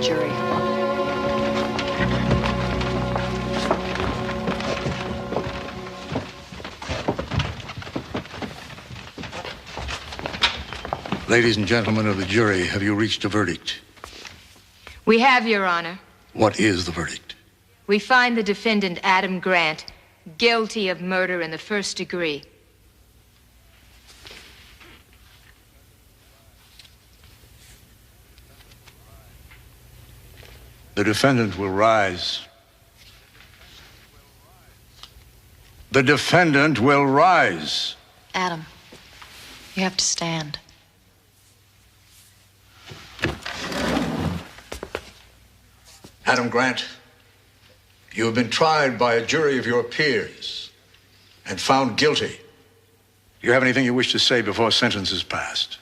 jury. Ladies and gentlemen of the jury, have you reached a verdict? We have, Your Honor. What is the verdict? We find the defendant, Adam Grant, guilty of murder in the first degree. The defendant will rise. The defendant will rise. Adam, you have to stand. Adam Grant, you have been tried by a jury of your peers and found guilty. Do you have anything you wish to say before sentence is passed?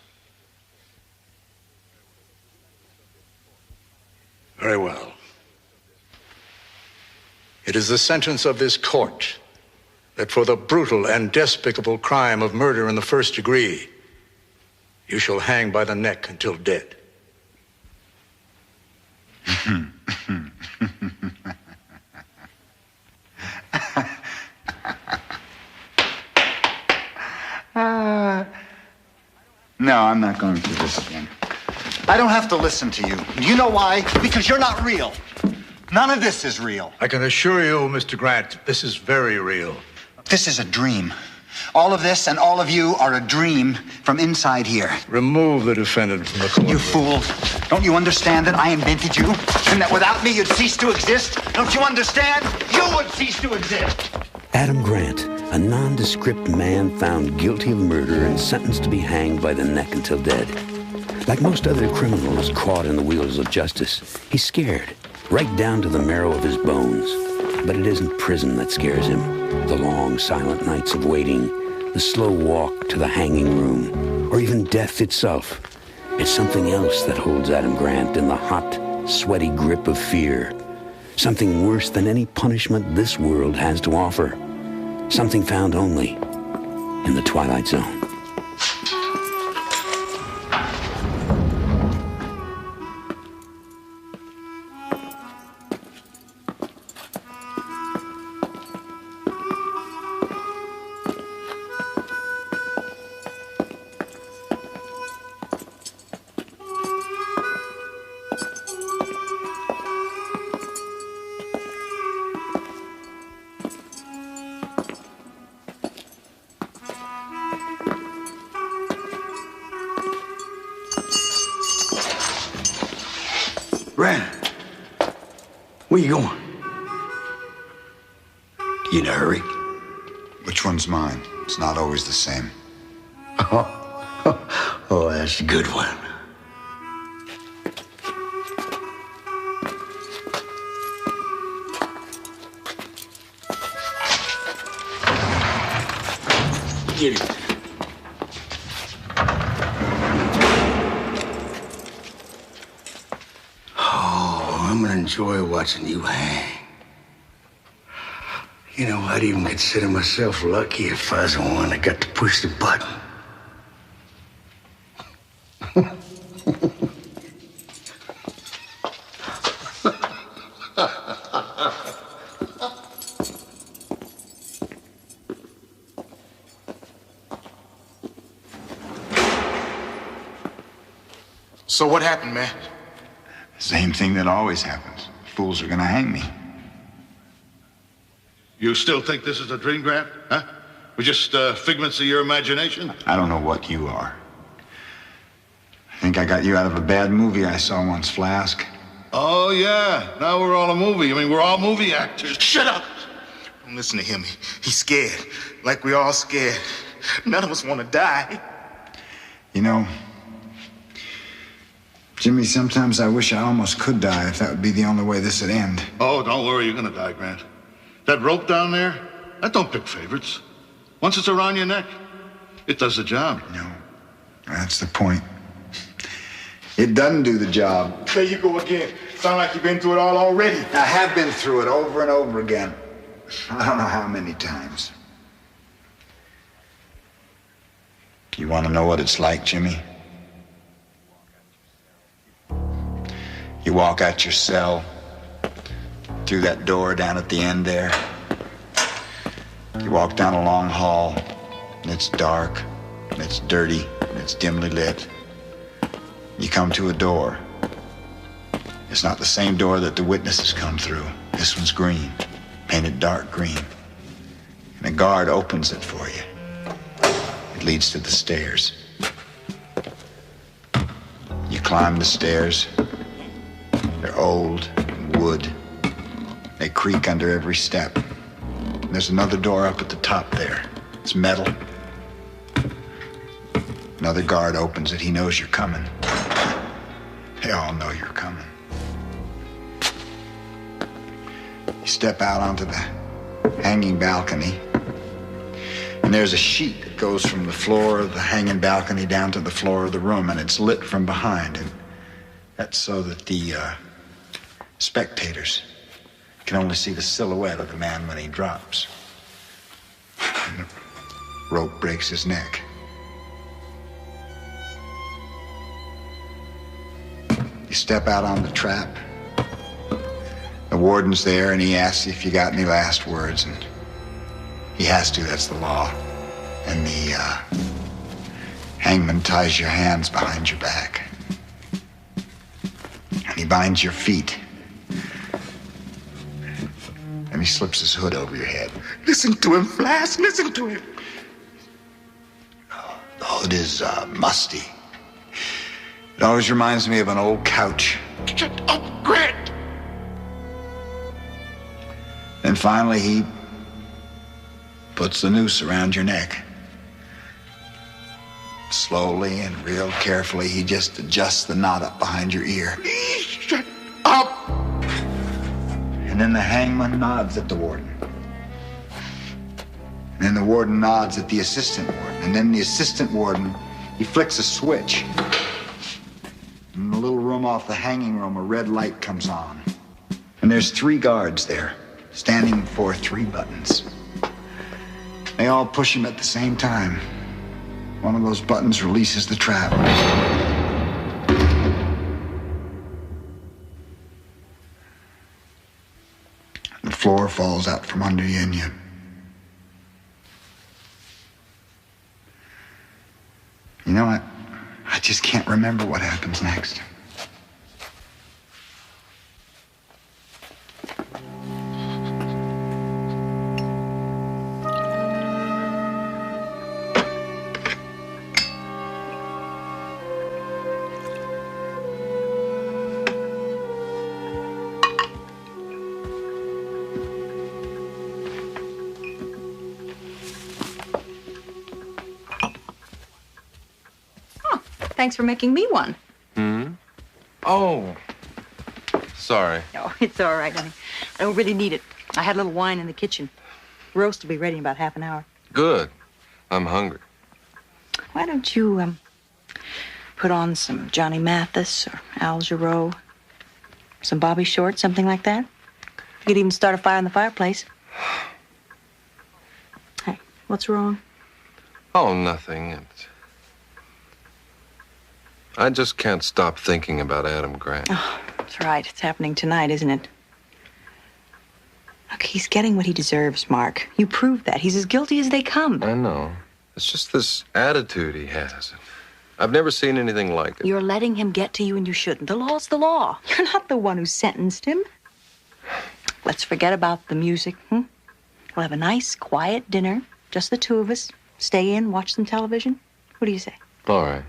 Very well. It is the sentence of this court that for the brutal and despicable crime of murder in the first degree, you shall hang by the neck until dead. No, I'm not going through this again. I don't have to listen to you. You know why? Because you're not real. None of this is real. I can assure you, Mr. Grant, this is very real. This is a dream. All of this and all of you are a dream from inside here. Remove the defendant from the court. You fool. Don't you understand that I invented you? And that without me you'd cease to exist? Don't you understand? You would cease to exist. Adam Grant, a nondescript man found guilty of murder and sentenced to be hanged by the neck until dead. Like most other criminals caught in the wheels of justice, he's scared, right down to the marrow of his bones. But it isn't prison that scares him. The long, silent nights of waiting, the slow walk to the hanging room, or even death itself. It's something else that holds Adam Grant in the hot, sweaty grip of fear. Something worse than any punishment this world has to offer. Something found only in the Twilight Zone. Grant, where you going? You in a hurry? Which one's mine? It's not always the same. Oh, that's a good one. Get it. I'm gonna enjoy watching you hang. You know, I'd even consider myself lucky if I was the one that got to push the button. So what happened, man? Same thing that always happens. Fools are gonna hang me. You still think this is a dream, Grant? Huh? We're just figments of your imagination? I don't know what you are. I think I got you out of a bad movie I saw once, Flask. Oh, yeah. Now we're all a movie. I mean, we're all movie actors. Shut up! Don't listen to him. He's scared. Like we all scared. None of us want to die. You know, Jimmy, sometimes I wish I almost could die if that would be the only way this would end. Oh, don't worry. You're gonna die, Grant. That rope down there, that don't pick favorites. Once it's around your neck, it does the job. No, that's the point. It doesn't do the job. There you go again. Sound like you've been through it all already. I have been through it over and over again. I don't know how many times. You want to know what it's like, Jimmy? You walk out your cell, through that door down at the end there. You walk down a long hall, and it's dark, and it's dirty, and it's dimly lit. You come to a door. It's not the same door that the witnesses come through. This one's green, painted dark green. And a guard opens it for you. It leads to the stairs. You climb the stairs. They're old and wood. They creak under every step. And there's another door up at the top there. It's metal. Another guard opens it. He knows you're coming. They all know you're coming. You step out onto the hanging balcony, and there's a sheet that goes from the floor of the hanging balcony down to the floor of the room, and it's lit from behind, and that's so that the spectators can only see the silhouette of the man when he drops. And the rope breaks his neck. You step out on the trap. The warden's there, and he asks you if you got any last words, and he has to, that's the law. And the hangman ties your hands behind your back. And he binds your feet. And he slips his hood over your head. Listen to him, Flash. Listen to him. The hood is musty. It always reminds me of an old couch. Shut up, Grant. And finally, he puts the noose around your neck. Slowly and real carefully, he just adjusts the knot up behind your ear. Please shut up. And then the hangman nods at the warden. And then the warden nods at the assistant warden. And then the assistant warden, he flicks a switch. In the little room off the hanging room, a red light comes on. And there's 3 guards there, standing before 3 buttons. They all push him at the same time. One of those buttons releases the trap. The floor falls out from under you, and you know, I just can't remember what happens next. Thanks for making me one. Oh, sorry. Oh, it's all right, honey. I don't really need it. I had a little wine in the kitchen. Roast will be ready in about half an hour. Good. I'm hungry. Why don't you, put on some Johnny Mathis or Al Jarreau, some Bobby Short, something like that? You could even start a fire in the fireplace. Hey, what's wrong? Oh, nothing. I just can't stop thinking about Adam Grant. Oh, that's right. It's happening tonight, isn't it? Look, he's getting what he deserves, Mark. You proved that. He's as guilty as they come. I know. It's just this attitude he has. I've never seen anything like it. You're letting him get to you, and you shouldn't. The law's the law. You're not the one who sentenced him. Let's forget about the music, We'll have a nice, quiet dinner, just the 2 of us. Stay in, watch some television. What do you say? All right.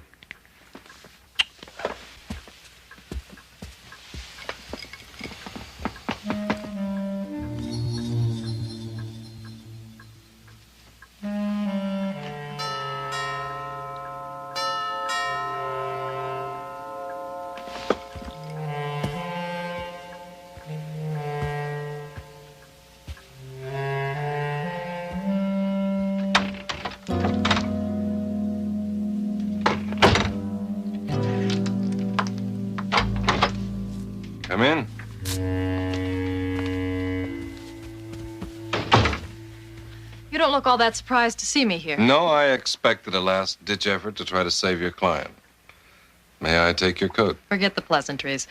Come in. You don't look all that surprised to see me here. No, I expected a last-ditch effort to try to save your client. May I take your coat? Forget the pleasantries.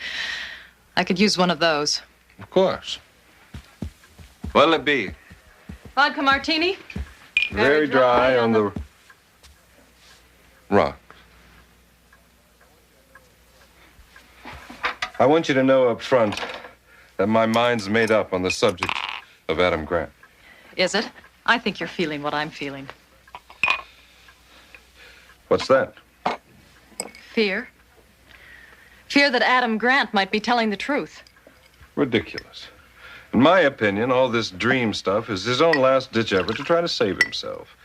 I could use one of those. Of course. What'll it be? Vodka martini? Very dry on the rock. I want you to know up front that my mind's made up on the subject of Adam Grant. Is it? I think you're feeling what I'm feeling. What's that? Fear. Fear that Adam Grant might be telling the truth. Ridiculous. In my opinion, all this dream stuff is his own last-ditch effort to try to save himself.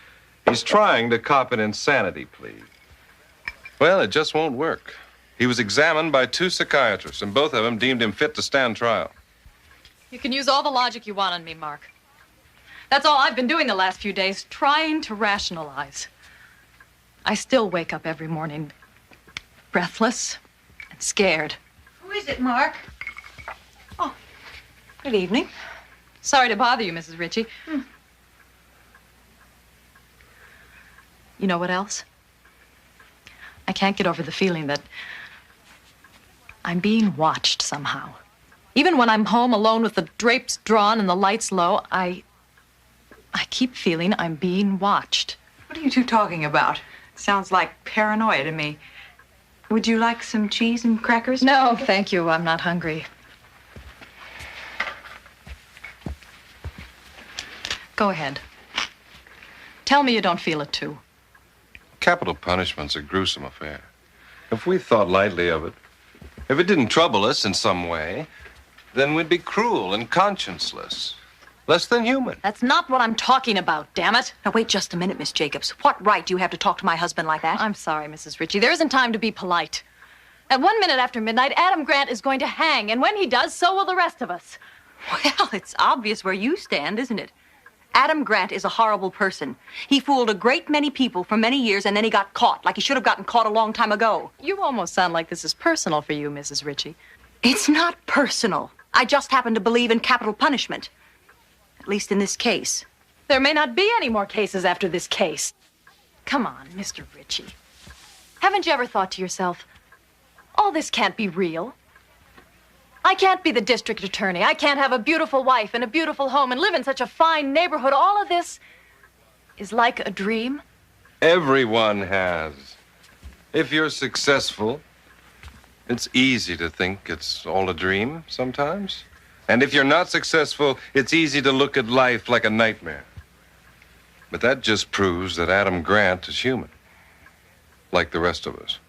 He's trying to cop an insanity plea. Well, it just won't work. He was examined by 2 psychiatrists, and both of them deemed him fit to stand trial. You can use all the logic you want on me, Mark. That's all I've been doing the last few days, trying to rationalize. I still wake up every morning breathless and scared. Who is it, Mark? Oh, good evening. Sorry to bother you, Mrs. Ritchie. You know what else? I can't get over the feeling that I'm being watched somehow. Even when I'm home alone with the drapes drawn and the lights low, I keep feeling I'm being watched. What are you two talking about? Sounds like paranoia to me. Would you like some cheese and crackers? No, thank you. I'm not hungry. Go ahead. Tell me you don't feel it, too. Capital punishment's a gruesome affair. If we thought lightly of it, if it didn't trouble us in some way, then we'd be cruel and conscienceless. Less than human. That's not what I'm talking about, damn it. Now, wait just a minute, Miss Jacobs. What right do you have to talk to my husband like that? I'm sorry, Mrs. Ritchie. There isn't time to be polite. At 1 minute after midnight, Adam Grant is going to hang, and when he does, so will the rest of us. Well, it's obvious where you stand, isn't it? Adam Grant is a horrible person. He fooled a great many people for many years, and then he got caught, like he should have gotten caught a long time ago. You almost sound like this is personal for you, Mrs. Ritchie. It's not personal. I just happen to believe in capital punishment. At least in this case. There may not be any more cases after this case. Come on, Mr. Ritchie. Haven't you ever thought to yourself, all this can't be real? I can't be the district attorney. I can't have a beautiful wife and a beautiful home and live in such a fine neighborhood. All of this is like a dream. Everyone has. If you're successful, it's easy to think it's all a dream sometimes. And if you're not successful, it's easy to look at life like a nightmare. But that just proves that Adam Grant is human, like the rest of us.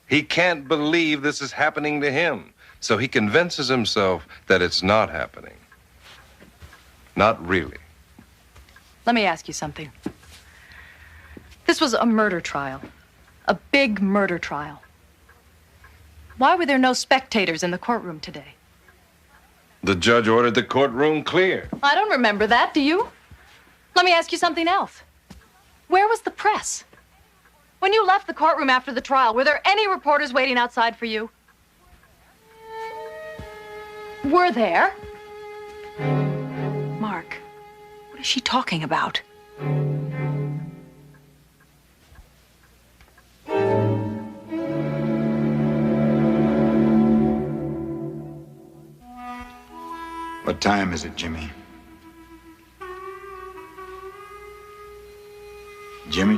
He can't believe this is happening to him, so he convinces himself that it's not happening. Not really. Let me ask you something. This was a murder trial, a big murder trial. Why were there no spectators in the courtroom today? The judge ordered the courtroom clear. I don't remember that, do you? Let me ask you something else. Where was the press? When you left the courtroom after the trial, were there any reporters waiting outside for you? Were there? Mark, what is she talking about? What time is it, Jimmy? Jimmy?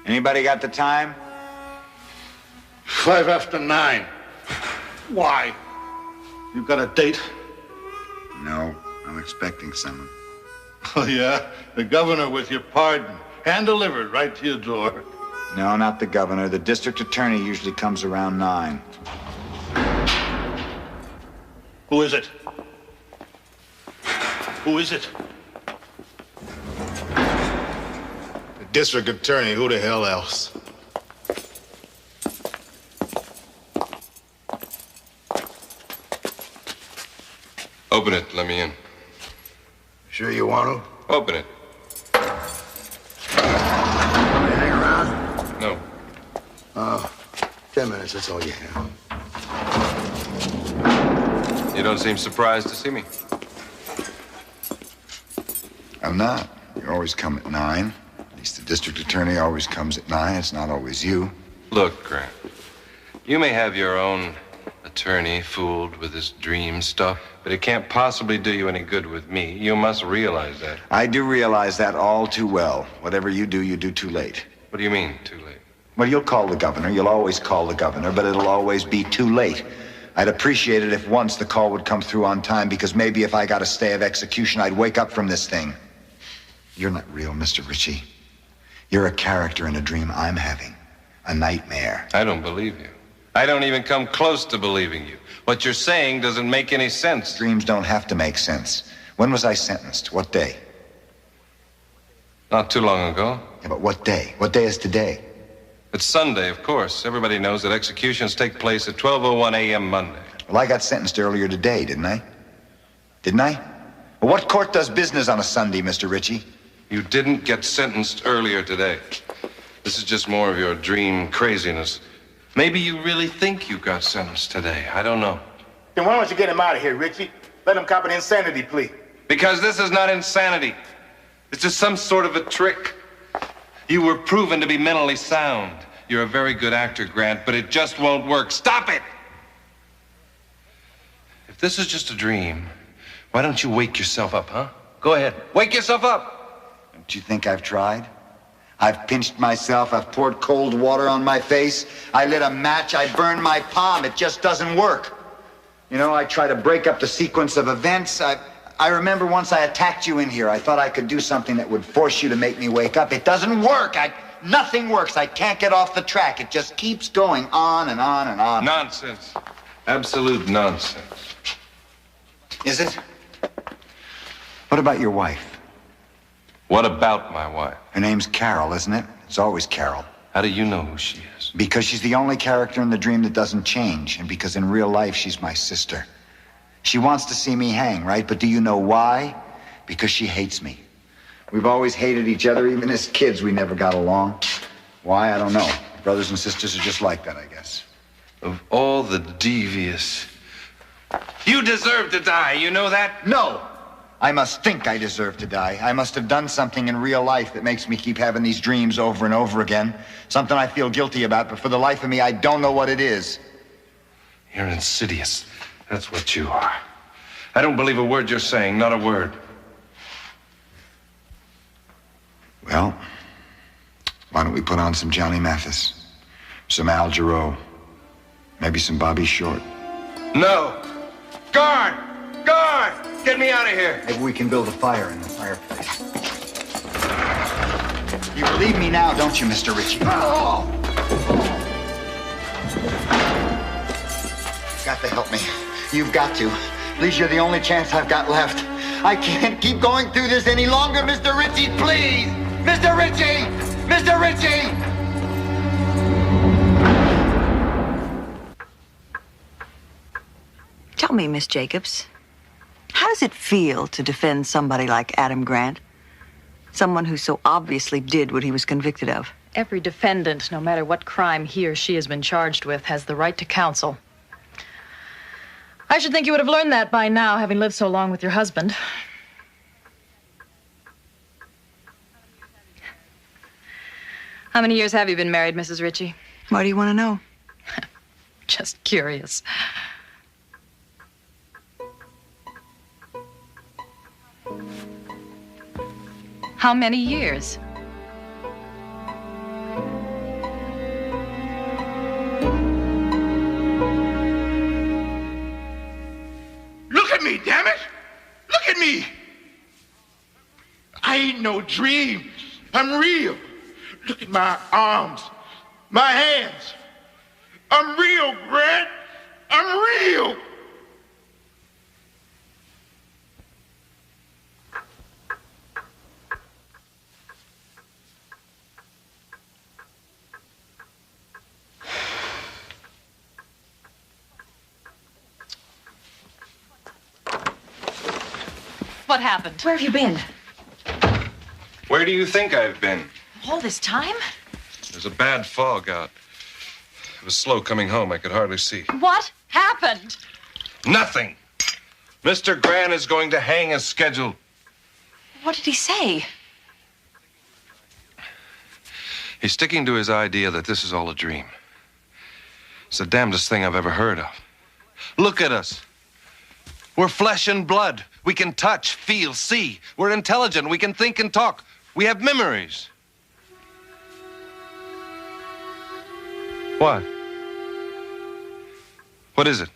Anybody got the time? 5 after 9. Why? You got a date? No, I'm expecting someone. Oh, yeah? The governor with your pardon. Hand delivered right to your door. No, not the governor. The district attorney usually comes around 9. Who is it? Who is it? The district attorney, who the hell else? Open it. Let me in. Sure you want to? Open it. Hang around? No. 10 minutes, that's all you have. You don't seem surprised to see me. I'm not. You always come at 9. At least the district attorney always comes at 9. It's not always you. Look, Grant, you may have your own attorney fooled with this dream stuff, but it can't possibly do you any good with me. You must realize that. I do realize that all too well. Whatever you do too late. What do you mean, too late? Well, you'll call the governor. You'll always call the governor, but it'll always be too late. I'd appreciate it if once the call would come through on time, because maybe if I got a stay of execution, I'd wake up from this thing. You're not real, Mr. Ritchie. You're a character in a dream I'm having. A nightmare. I don't believe you. I don't even come close to believing you. What you're saying doesn't make any sense. Dreams don't have to make sense. When was I sentenced? What day? Not too long ago. Yeah, but what day? What day is today? It's Sunday, of course. Everybody knows that executions take place at 12:01 a.m. Monday. Well, I got sentenced earlier today, didn't I? Didn't I? Well, what court does business on a Sunday, Mr. Ritchie? You didn't get sentenced earlier today. This is just more of your dream craziness. Maybe you really think you got sentenced today. I don't know. Then why don't you get him out of here, Richie? Let him cop an insanity plea. Because this is not insanity. It's just some sort of a trick. You were proven to be mentally sound. You're a very good actor, Grant, but it just won't work. Stop it! If this is just a dream, why don't you wake yourself up, huh? Go ahead. Wake yourself up! Don't you think I've tried? I've pinched myself. I've poured cold water on my face. I lit a match. I burned my palm. It just doesn't work. You know, I try to break up the sequence of events. I remember once I attacked you in here. I thought I could do something that would force you to make me wake up. It doesn't work. Nothing works. I can't get off the track. It just keeps going on and on and on. Nonsense. Absolute nonsense. Is it? What about your wife? What about my wife? Her name's Carol, isn't it? It's always Carol. How do you know who she is? Because she's the only character in the dream that doesn't change, and because in real life she's my sister. She wants to see me hang, right? But do you know why? Because she hates me. We've always hated each other. Even as kids, we never got along. Why? I don't know. Brothers and sisters are just like that, I guess. Of all the devious... You deserve to die, you know that? No! I must think I deserve to die. I must have done something in real life that makes me keep having these dreams over and over again. Something I feel guilty about, but for the life of me, I don't know what it is. You're insidious. That's what you are. I don't believe a word you're saying, not a word. Well, why don't we put on some Johnny Mathis, some Al Jarreau, maybe some Bobby Short. No! Guard! Guard! Get me out of here! Maybe we can build a fire in the fireplace. You believe me now, don't you, Mr. Ritchie? Oh! You've got to help me. You've got to. Please, you're the only chance I've got left. I can't keep going through this any longer, Mr. Ritchie, please! Mr. Ritchie! Mr. Ritchie! Tell me, Miss Jacobs, how does it feel to defend somebody like Adam Grant? Someone who so obviously did what he was convicted of. Every defendant, no matter what crime he or she has been charged with, has the right to counsel. I should think you would have learned that by now, having lived so long with your husband. How many years have you been married, Mrs. Ritchie? Why do you want to know? Just curious. How many years? Look at me, damn it! Look at me! I ain't no dream. I'm real. Look at my arms, my hands. I'm real, Grant. I'm real. What happened? Where have you been? Where do you think I've been? All this time? There's a bad fog out. It was slow coming home. I could hardly see. What happened? Nothing. Mr. Grant is going to hang as scheduled. What did he say? He's sticking to his idea that this is all a dream. It's the damnedest thing I've ever heard of. Look at us. We're flesh and blood. We can touch, feel, see. We're intelligent. We can think and talk. We have memories. What? What is it?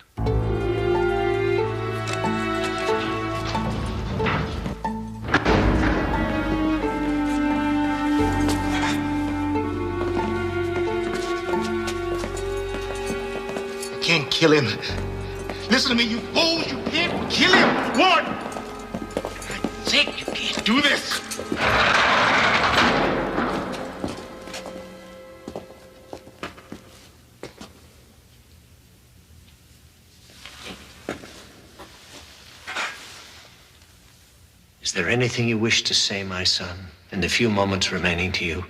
You can't kill him. Listen to me, you fools. You can't kill him. What? For sake, you can't do this. Is there anything you wish to say, my son, in the few moments remaining to you?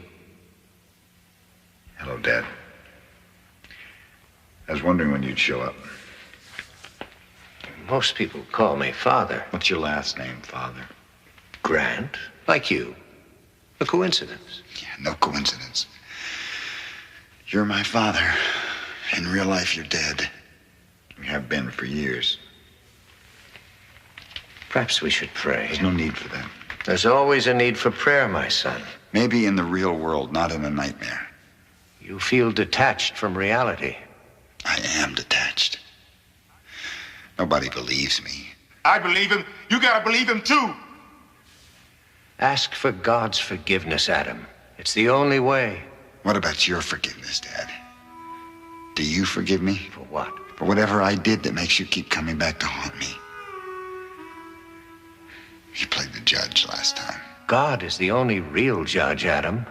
Hello, Dad. I was wondering when you'd show up. Most people call me Father. What's your last name, Father? Grant, like you. A coincidence. Yeah, no coincidence. You're my father. In real life, you're dead. You have been for years. Perhaps we should pray. There's no need for that. There's always a need for prayer, my son. Maybe in the real world, not in a nightmare. You feel detached from reality. I am detached. Nobody believes me. I believe him. You gotta believe him, too. Ask for God's forgiveness, Adam. It's the only way. What about your forgiveness, Dad? Do you forgive me? For what? For whatever I did that makes you keep coming back to haunt me. You played the judge last time. God is the only real judge, Adam.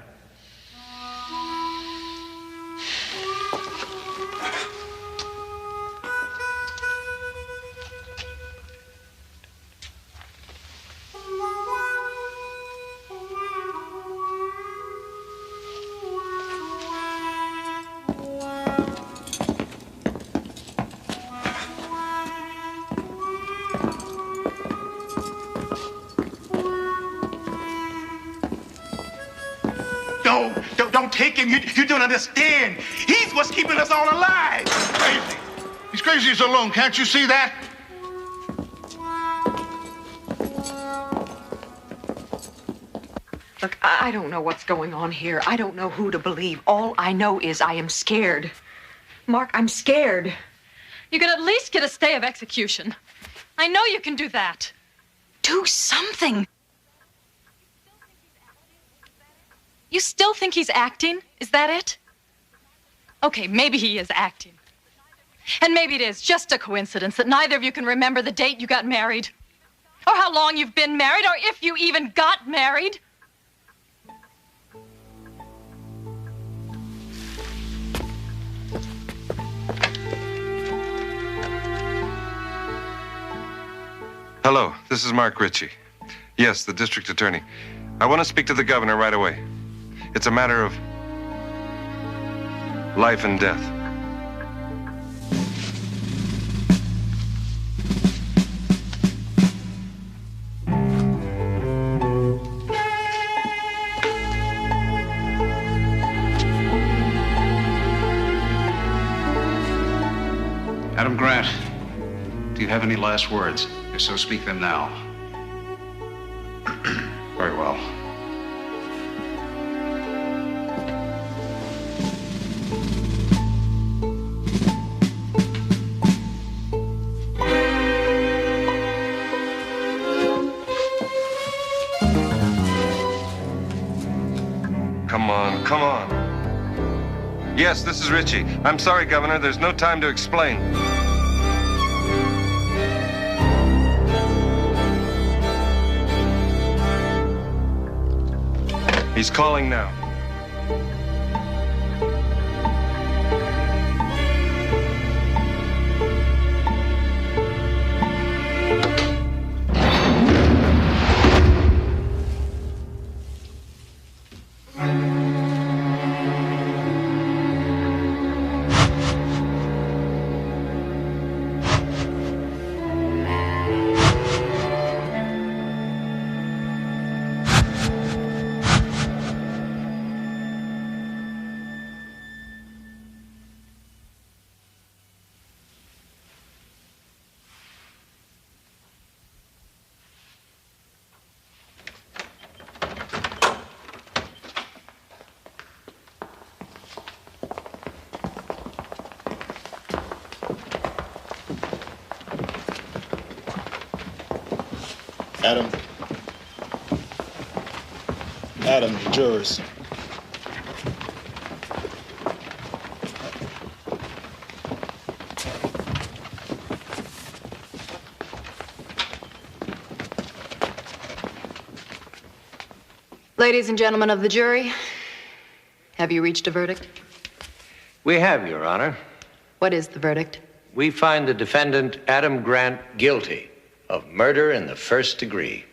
Don't take him. You don't understand. He's what's keeping us all alive. He's crazy. He's crazy as alone. Can't you see that? Look, I don't know what's going on here. I don't know who to believe. All I know is I am scared. Mark, I'm scared. You can at least get a stay of execution. I know you can do that. Do something. You still think he's acting? Is that it? Okay, maybe he is acting. And maybe it is just a coincidence that neither of you can remember the date you got married, or how long you've been married, or if you even got married. Hello, this is Mark Ritchie. Yes, the district attorney. I want to speak to the governor right away. It's a matter of life and death. Adam Grant, do you have any last words? If so, speak them now. Very well. Come on. Yes, this is Ritchie. I'm sorry, Governor. There's no time to explain. He's calling now. Adam. Adam, the jurors. Ladies and gentlemen of the jury, have you reached a verdict? We have, Your Honor. What is the verdict? We find the defendant, Adam Grant, guilty of murder in the first degree.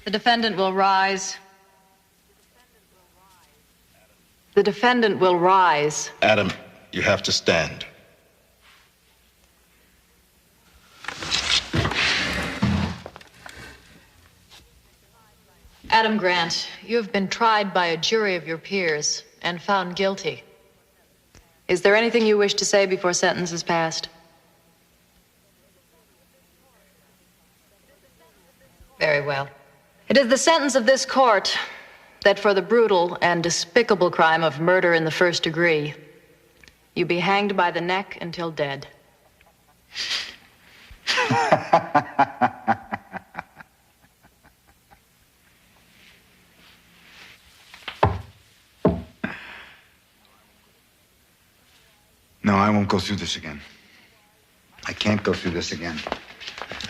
The defendant will rise. The defendant will rise. Adam, you have to stand. Adam Grant, you have been tried by a jury of your peers and found guilty. Is there anything you wish to say before sentence is passed? Very well. It is the sentence of this court that for the brutal and despicable crime of murder in the first degree, you be hanged by the neck until dead. No, I won't go through this again. I can't go through this again.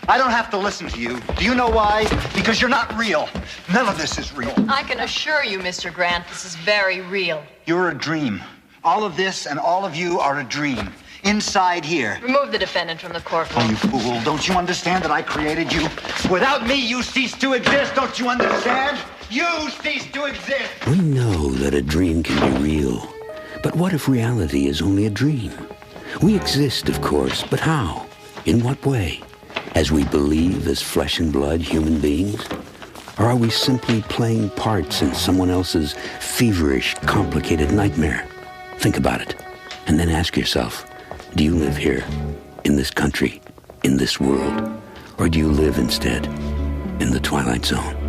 I don't have to listen to you. Do you know why? Because you're not real. None of this is real. I can assure you, Mr. Grant, this is very real. You're a dream. All of this and all of you are a dream. Inside here. Remove the defendant from the courtroom. Oh, you fool. Don't you understand that I created you? Without me, you cease to exist. Don't you understand? You cease to exist. We know that a dream can be real. But what if reality is only a dream? We exist, of course, but how? In what way? As we believe as flesh and blood human beings? Or are we simply playing parts in someone else's feverish, complicated nightmare? Think about it, and then ask yourself, do you live here, in this country, in this world? Or do you live instead in the Twilight Zone?